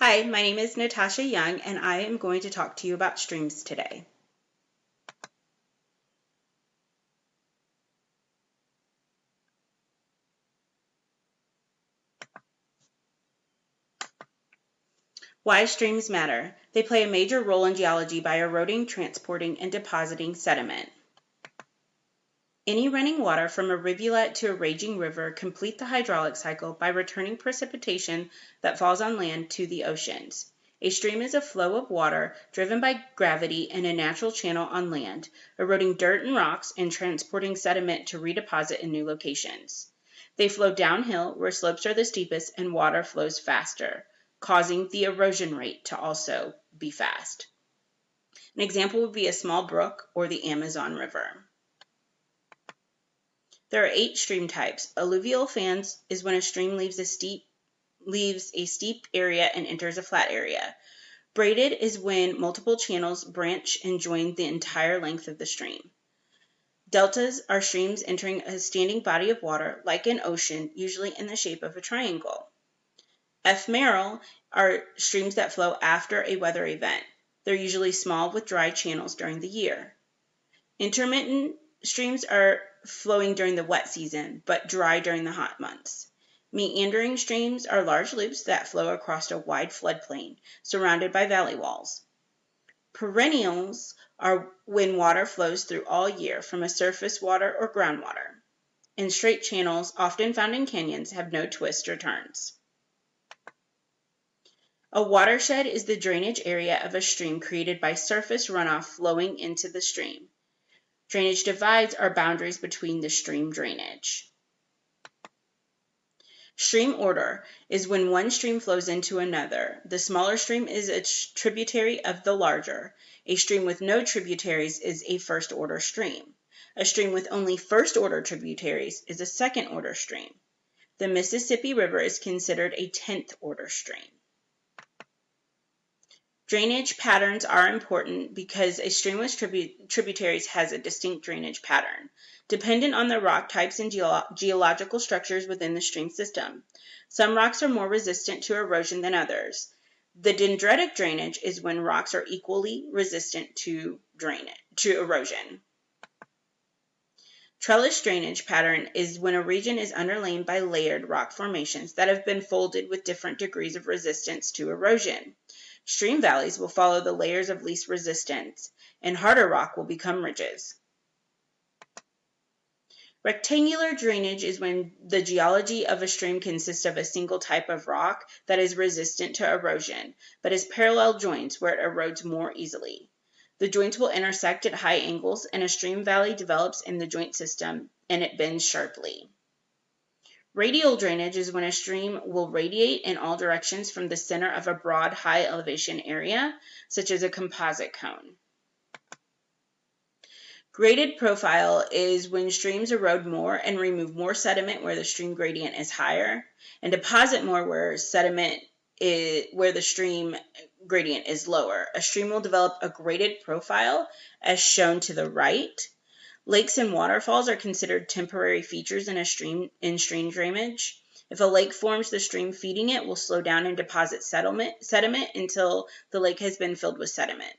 Hi, my name is Natasha Young, and I am going to talk to you about streams today. Why streams matter. They play a major role in geology by eroding, transporting, and depositing sediment. Any running water from a rivulet to a raging river complete the hydraulic cycle by returning precipitation that falls on land to the oceans. A stream is a flow of water driven by gravity in a natural channel on land, eroding dirt and rocks and transporting sediment to redeposit in new locations. They flow downhill where slopes are the steepest and water flows faster, causing the erosion rate to also be fast. An example would be a small brook or the Amazon River. There are 8 stream types. Alluvial fans is when a stream leaves a steep area and enters a flat area. Braided is when multiple channels branch and join the entire length of the stream. Deltas are streams entering a standing body of water, like an ocean, usually in the shape of a triangle. Ephemeral are streams that flow after a weather event. They're usually small with dry channels during the year. Intermittent streams are flowing during the wet season, but dry during the hot months. Meandering streams are large loops that flow across a wide floodplain, surrounded by valley walls. Perennials are when water flows through all year from a surface water or groundwater. And straight channels, often found in canyons, have no twists or turns. A watershed is the drainage area of a stream created by surface runoff flowing into the stream. Drainage divides are boundaries between the stream drainage. Stream order is when one stream flows into another. The smaller stream is a tributary of the larger. A stream with no tributaries is a first-order stream. A stream with only first-order tributaries is a second-order stream. The Mississippi River is considered a 10th-order stream. Drainage patterns are important because a stream with tributaries has a distinct drainage pattern, dependent on the rock types and geological structures within the stream system. Some rocks are more resistant to erosion than others. The dendritic drainage is when rocks are equally resistant to erosion. Trellis drainage pattern is when a region is underlain by layered rock formations that have been folded with different degrees of resistance to erosion. Stream valleys will follow the layers of least resistance, and harder rock will become ridges. Rectangular drainage is when the geology of a stream consists of a single type of rock that is resistant to erosion, but has parallel joints where it erodes more easily. The joints will intersect at high angles, and a stream valley develops in the joint system, and it bends sharply. Radial drainage is when a stream will radiate in all directions from the center of a broad, high elevation area, such as a composite cone. Graded profile is when streams erode more and remove more sediment where the stream gradient is higher, and deposit more where the stream gradient is lower. A stream will develop a graded profile, as shown to the right. Lakes and waterfalls are considered temporary features in stream drainage. If a lake forms, the stream feeding it will slow down and deposit sediment until the lake has been filled with sediment.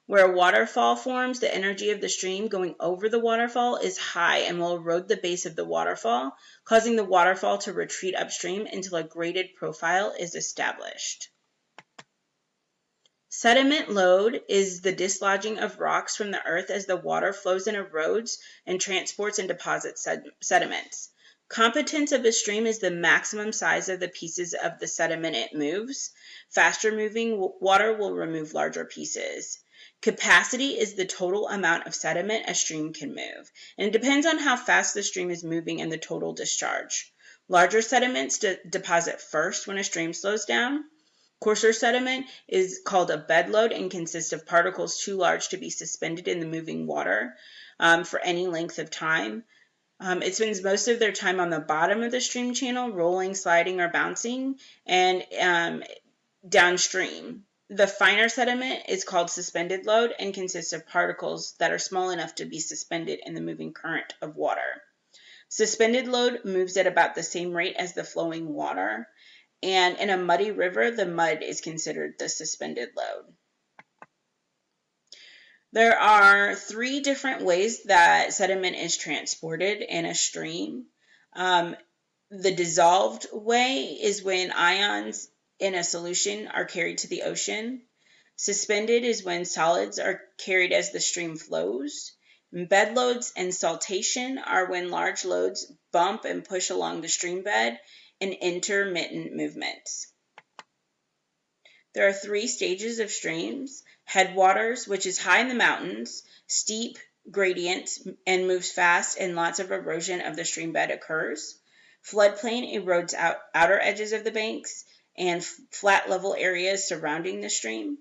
Where a waterfall forms, the energy of the stream going over the waterfall is high and will erode the base of the waterfall, causing the waterfall to retreat upstream until a graded profile is established. Sediment load is the dislodging of rocks from the earth as the water flows and erodes and transports and deposits sediments. Competence of a stream is the maximum size of the pieces of the sediment it moves. Faster moving water will remove larger pieces. Capacity is the total amount of sediment a stream can move, and it depends on how fast the stream is moving and the total discharge. Larger sediments deposit first when a stream slows down. Coarser sediment is called a bed load and consists of particles too large to be suspended in the moving water for any length of time. It spends most of their time on the bottom of the stream channel, rolling, sliding, or bouncing, and downstream. The finer sediment is called suspended load and consists of particles that are small enough to be suspended in the moving current of water. Suspended load moves at about the same rate as the flowing water, And in a muddy river, the mud is considered the suspended load. There are 3 different ways that sediment is transported in a stream. The dissolved way is when ions in a solution are carried to the ocean. Suspended is when solids are carried as the stream flows. Bed loads and saltation are when large loads bump and push along the stream bed in intermittent movements. There are 3 stages of streams: headwaters, which is high in the mountains, steep gradients, and moves fast, and lots of erosion of the stream bed occurs. Floodplain erodes outer edges of the banks and flat level areas surrounding the stream.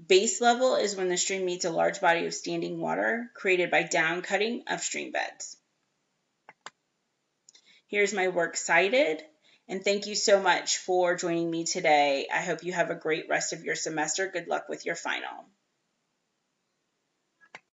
Base level is when the stream meets a large body of standing water created by downcutting of stream beds. Here's my work cited. And thank you so much for joining me today. I hope you have a great rest of your semester. Good luck with your final.